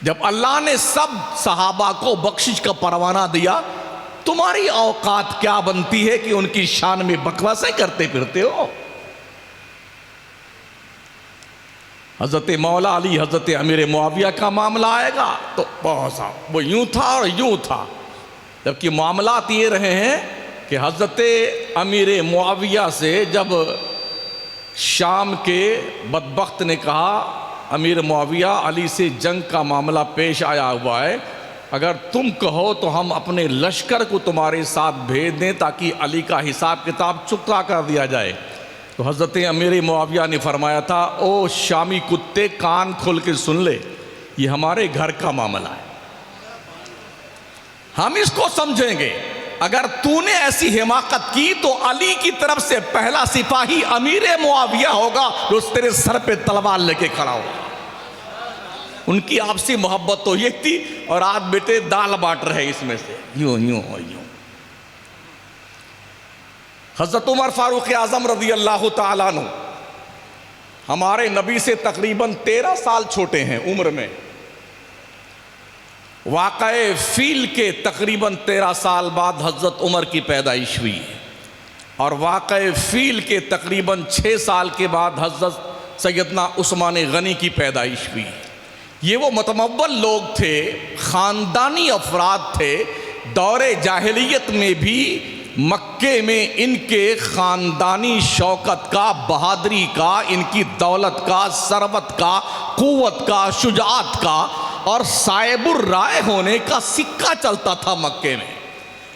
जब अल्लाह ने सब सहाबा को बख्शिश का परवाना दिया, तुम्हारी औकात क्या बनती है कि उनकी शान में बकवासें करते फिरते हो। हजरत मौला अली, हजरत अमीर मुआविया का मामला आएगा तो बहुत सा वो यूं था और यूं था, जबकि मामलात ये रहे हैं कि हजरत अमीर मुआविया से जब शाम के बदबख्त ने कहा, अमीर मुआविया अली से जंग का मामला पेश आया हुआ है, अगर तुम कहो तो हम अपने लश्कर को तुम्हारे साथ भेज दें ताकि अली का हिसाब किताब चुकता कर दिया जाए। तो हज़रत अमीर मुआविया ने फरमाया था, ओ शामी कुत्ते कान खोल के सुन ले, ये हमारे घर का मामला है, हम इसको समझेंगे। अगर तूने ऐसी हिमाकत की तो अली की तरफ से पहला सिपाही अमीर मुआविया होगा जो तेरे सर पे तलवार लेके खड़ा होगा। उनकी आपसी मोहब्बत तो ये थी, और आज बेटे दाल बांट रहे इसमें से यूं यूं और यूं। हज़रत उमर फारूक आज़म रज़ी अल्लाह ताला अन्हु हमारे नबी से तकरीबन 13 साल छोटे हैं उम्र में। वाक़ए फ़ील के तकरीबन 13 साल बाद हज़रत उमर की पैदाइश हुई, और वाक़ए फ़ील के तकरीबन 6 साल के बाद हज़रत सैयदना उस्मान गनी की पैदाइश हुई। ये वो मतमव्वल लोग थे, ख़ानदानी अफराद थे। दौरे जाहिलियत में भी मक्के में इनके ख़ानदानी शौकत का, बहादरी का, इनकी दौलत का, सरवत का, क़ुव्वत का, शुजाअत का और साहिबुर राय होने का सिक्का चलता था मक्के में।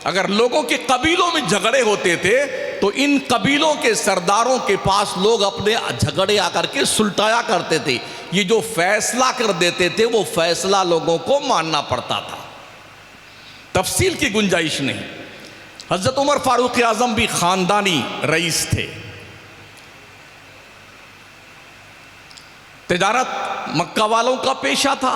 अगर लोगों के कबीलों में झगड़े होते थे तो इन कबीलों के सरदारों के पास लोग अपने झगड़े आकर के सुलटाया करते थे। ये जो फैसला कर देते थे वो फैसला लोगों को मानना पड़ता था, तफसील की गुंजाइश नहीं। हज़रत उमर फारूक आज़म भी ख़ानदानी रईस थे। तिजारत मक्का वालों का पेशा था,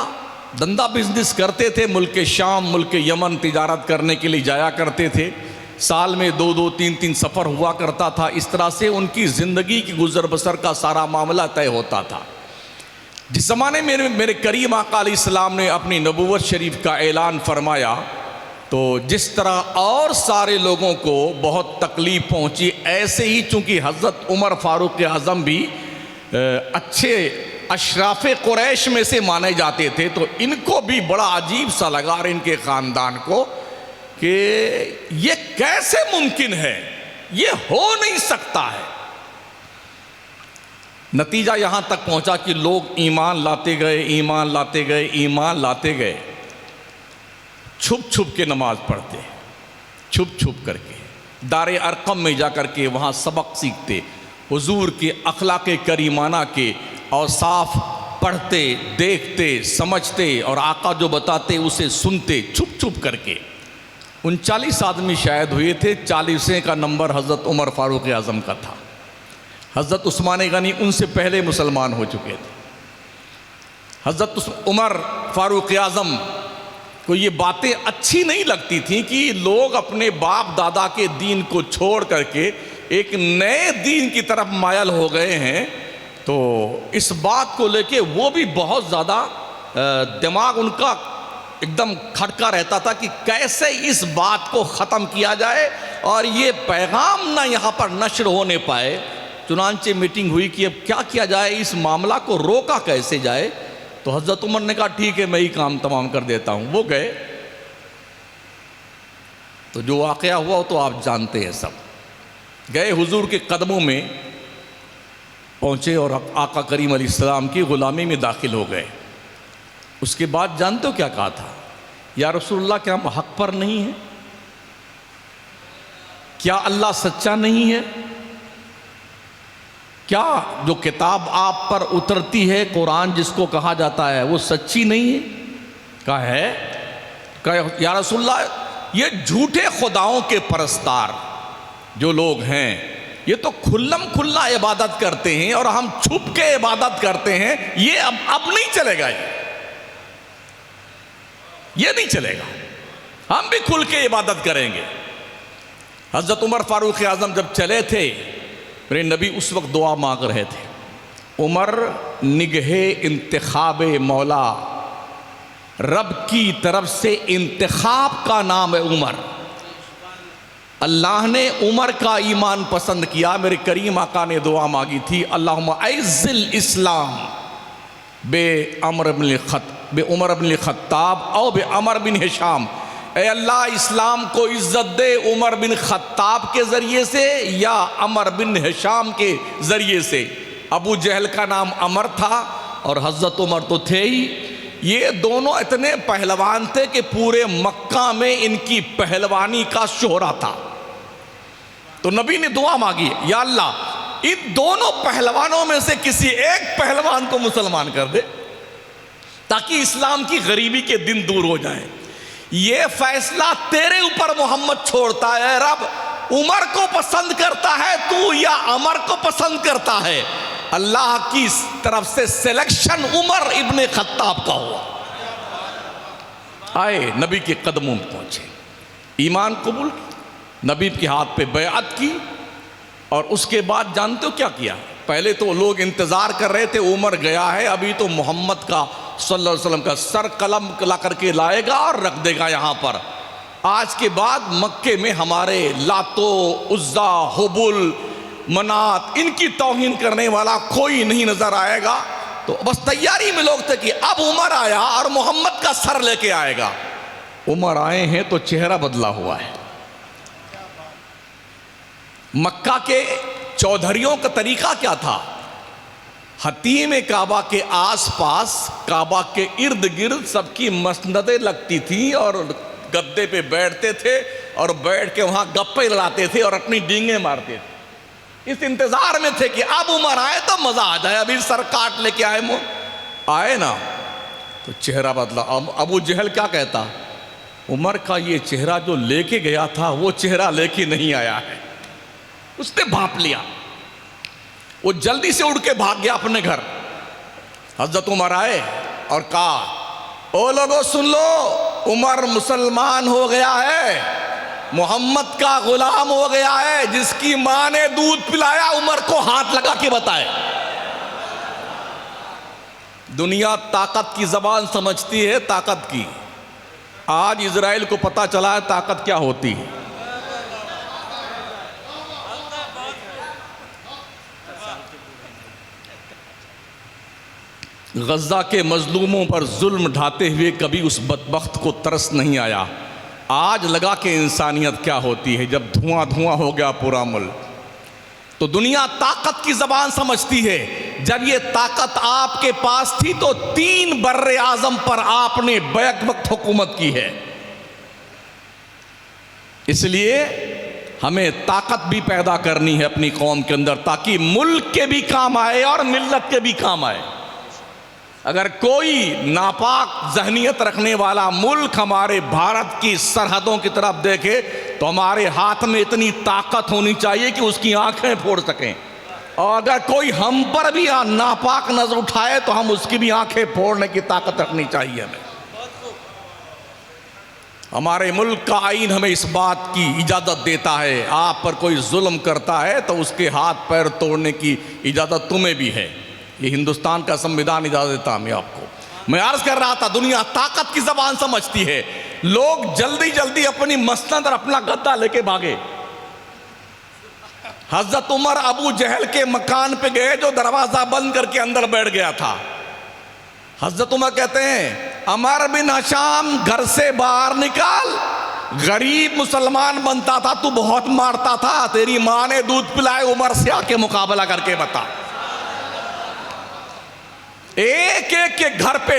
धंधा बिजनेस करते थे। मुल्क शाम, मुल्क यमन तिजारत करने के लिए जाया करते थे। साल में 2-2, 3-3 सफ़र हुआ करता था। इस तरह से उनकी ज़िंदगी की गुजर बसर का सारा मामला तय होता था। जिस ज़माने में मेरे करीम आका अलैहिस्सलाम ने अपनी नबूवत शरीफ का ऐलान फरमाया, तो जिस तरह और सारे लोगों को बहुत तकलीफ़ पहुँची, ऐसे ही चूँकि हज़रत उमर फारूक आज़म भी अच्छे अशराफ कुरैश में से माने जाते थे, तो इनको भी बड़ा अजीब सा लगा और इनके ख़ानदान को कि ये कैसे मुमकिन है, ये हो नहीं सकता है। नतीजा यहाँ तक पहुँचा कि लोग ईमान लाते गए, ईमान लाते गए, ईमान लाते गए। छुप छुप के नमाज पढ़ते, छुप छुप करके दारे अरकम में जा कर के वहाँ सबक सीखते, हुजूर के अखलाक़े करीमाना के औसाफ पढ़ते, देखते, समझते और आका जो बताते उसे सुनते छुप छुप करके। 39 आदमी शायद हुए थे, 40वें का नंबर हज़रत उमर फारूक आज़म का था। हज़रत उस्मान गनी उनसे पहले मुसलमान हो चुके थे। हज़रत उमर फारूक आज़म को ये बातें अच्छी नहीं लगती थी कि लोग अपने बाप दादा के दीन को छोड़ करके एक नए दीन की तरफ मायल हो गए हैं। तो इस बात को लेके वो भी बहुत ज़्यादा दिमाग उनका एकदम खटका रहता था कि कैसे इस बात को ख़त्म किया जाए और ये पैगाम ना यहाँ पर नश्र होने पाए। चुनांचे मीटिंग हुई कि अब क्या किया जाए, इस मामला को रोका कैसे जाए। तो हज़रत उमर ने कहा ठीक है, मैं ही काम तमाम कर देता हूँ। वो गए, तो जो वाक़या हुआ तो आप जानते हैं सब। गए हुजूर के कदमों में पहुँचे और आका करीम अलैहिस्सलाम की ग़ुलामी में दाखिल हो गए। उसके बाद जानते हो क्या कहा था? या रसूलुल्लाह, क्या हम हक़ पर नहीं हैं? क्या अल्लाह सच्चा नहीं है? क्या जो किताब आप पर उतरती है, कुरान जिसको कहा जाता है, वो सच्ची नहीं है? कहा है। कहा या रसूलुल्लाह, ये झूठे खुदाओं के परस्तार जो लोग हैं ये तो खुल्लम खुल्ला इबादत करते हैं और हम छुप के इबादत करते हैं। ये अब नहीं चलेगा, ये नहीं चलेगा, हम भी खुल के इबादत करेंगे। हज़रत उमर फारूक आज़म जब चले थे, मेरे नबी उस वक्त दुआ मांग रहे थे, उमर निगहे इंतखाब मौला रब की तरफ से इंतखाब का नाम है उमर। अल्लाह ने उमर का ईमान पसंद किया। मेरे करीम आका ने दुआ मांगी थी, अल्लाहुम्मा अइज़्ज़िल इस्लाम बे उमर बिन खत्ताब और बे अमर बिन हिशाम। ए अल्लाह, इस्लाम को इज्जत दे उमर बिन खत्ताब के ज़रिए से या अमर बिन हिशाम के ज़रिए से। अबू जहल का नाम अमर था और हज़रत उमर तो थे ही। ये दोनों इतने पहलवान थे कि पूरे मक्का में इनकी पहलवानी का शोहरा था। तो नबी ने दुआ मांगी, या अल्लाह इन दोनों पहलवानों में से किसी एक पहलवान को मुसलमान कर दे ताकि इस्लाम की गरीबी के दिन दूर हो जाए। ये फैसला तेरे ऊपर मोहम्मद छोड़ता है। रब उमर को पसंद करता है तू या अमर को पसंद करता है? अल्लाह की तरफ से सिलेक्शन उमर इब्ने खत्ताब का हुआ। आए नबी के कदमों में पहुंचे, ईमान कबूल, नबी के हाथ पे बैअत की और उसके बाद जानते हो क्या किया? पहले तो लोग इंतजार कर रहे थे उमर गया है, अभी तो मोहम्मद का सल्लल्लाहु अलैहि वसल्लम का सर कलम ला करके लाएगा और रख देगा यहाँ पर। आज के बाद मक्के में हमारे लातो उज्जा हुबुल मनात इनकी तौहीन करने वाला कोई नहीं नजर आएगा। तो बस तैयारी में लोग थे कि अब उमर आया और मोहम्मद का सर लेके आएगा। उमर आए हैं तो चेहरा बदला हुआ है। मक्का के चौधरियों का तरीका क्या था? हतीम काबा के आसपास, काबा के इर्द गिर्द सबकी मसनदें लगती थी और गद्दे पे बैठते थे और बैठ के वहां गप्पे लड़ाते थे और अपनी डींगे मारते थे। इस इंतजार में थे कि अब उमर आए तो मजा आ जाए। अभी सर काट लेके आए ना तो चेहरा बदला। अबू जहल क्या कहता? उमर का ये चेहरा जो लेके गया था वो चेहरा लेके नहीं आया है। उसने भांप लिया, वो जल्दी से उड़ के भाग गया अपने घर। हजरत उमर आए और कहा, ओ लोगों सुन लो, उमर मुसलमान हो गया है, मोहम्मद का गुलाम हो गया है। जिसकी मां ने दूध पिलाया उमर को हाथ लगा के बताए। दुनिया ताकत की जबान समझती है, ताकत की। आज इजराइल को पता चला है ताकत क्या होती है। गज़ा के मजलूमों पर जुल्म ढाते हुए कभी उस बदबख्त को तरस नहीं आया। आज लगा कि इंसानियत क्या होती है जब धुआं धुआं हो गया पूरा मुल्क। तो दुनिया ताकत की जबान समझती है। जब ये ताकत आपके पास थी तो 3 बर्रे आजम पर आपने बैक वक्त हुकूमत की है। इसलिए हमें ताकत भी पैदा करनी है अपनी कौम के अंदर, ताकि मुल्क के भी काम आए और मिल्लत के भी काम आए। अगर कोई नापाक जहनीत रखने वाला मुल्क हमारे भारत की सरहदों की तरफ देखे तो हमारे हाथ में इतनी ताकत होनी चाहिए कि उसकी आंखें फोड़ सकें। और अगर कोई हम पर भी नापाक नजर उठाए तो हम उसकी भी आंखें फोड़ने की ताकत रखनी चाहिए हमें। हमारे मुल्क का आईन हमें इस बात की इजाज़त देता है, आप पर कोई जुल्म करता है तो उसके हाथ पैर तोड़ने की इजाज़त तुम्हें भी है। ये हिंदुस्तान का संविधान इजाज़त देता हमें आपको। मैं अर्ज कर रहा था दुनिया ताकत की जबान समझती है। लोग जल्दी जल्दी अपनी मसनद और अपना गद्दा लेके भागे। हजरत उमर अबू जहल के मकान पे गए जो दरवाजा बंद करके अंदर बैठ गया था। हजरत उमर कहते हैं, अमर बिन हशाम घर से बाहर निकाल, गरीब मुसलमान बनता था, तू बहुत मारता था, तेरी मां ने दूध पिलाए, उमर से आके मुकाबला करके बता। एक एक के घर पे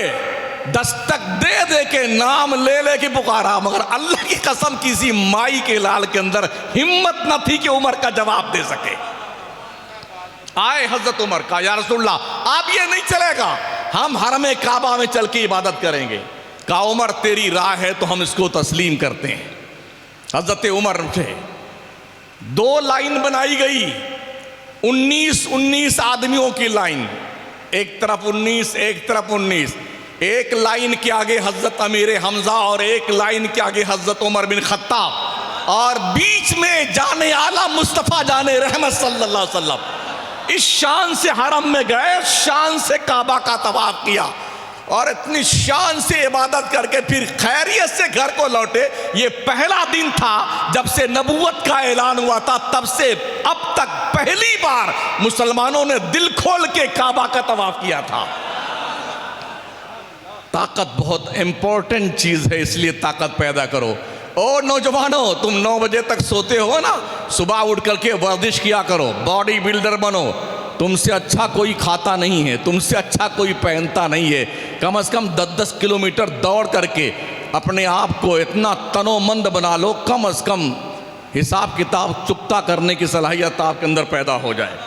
दस्तक दे दे के नाम ले ले के पुकारा, मगर अल्लाह की कसम किसी माई के लाल के अंदर हिम्मत न थी कि उमर का जवाब दे सके। आए हजरत उमर का, या रसूलल्लाह अब ये नहीं चलेगा, हम हरम काबा में चल के इबादत करेंगे। कहा उमर तेरी राह है तो हम इसको तस्लीम करते हैं। हजरत उमर उठे, 2 लाइन बनाई गई, 19 आदमियों की लाइन, एक तरफ 19 एक तरफ 19। एक लाइन के आगे हजरत अमीर हमजा और एक लाइन के आगे हजरत उमर बिन खत्ताब और बीच में जाने आला मुस्तफ़ा जाने रहमत सल्लल्लाहु अलैहि वसल्लम। इस शान से हरम में गए, शान से काबा का तवाफ किया। और इतनी शान से इबादत करके फिर खैरियत से घर को लौटे। ये पहला दिन था जब से नबूवत का ऐलान हुआ था, तब से अब तक पहली बार मुसलमानों ने दिल खोल के काबा का तवाफ किया था। ताकत बहुत इंपॉर्टेंट चीज है, इसलिए ताकत पैदा करो। ओ नौजवानों, तुम 9 बजे तक सोते हो ना, सुबह उठ करके वर्जिश किया करो, बॉडी बिल्डर बनो। तुमसे अच्छा कोई खाता नहीं है, तुमसे अच्छा कोई पहनता नहीं है। कम से कम 10-10 किलोमीटर दौड़ करके अपने आप को इतना तनोमंद बना लो, कम से कम हिसाब किताब चुकता करने की सलाहियत आपके अंदर पैदा हो जाए।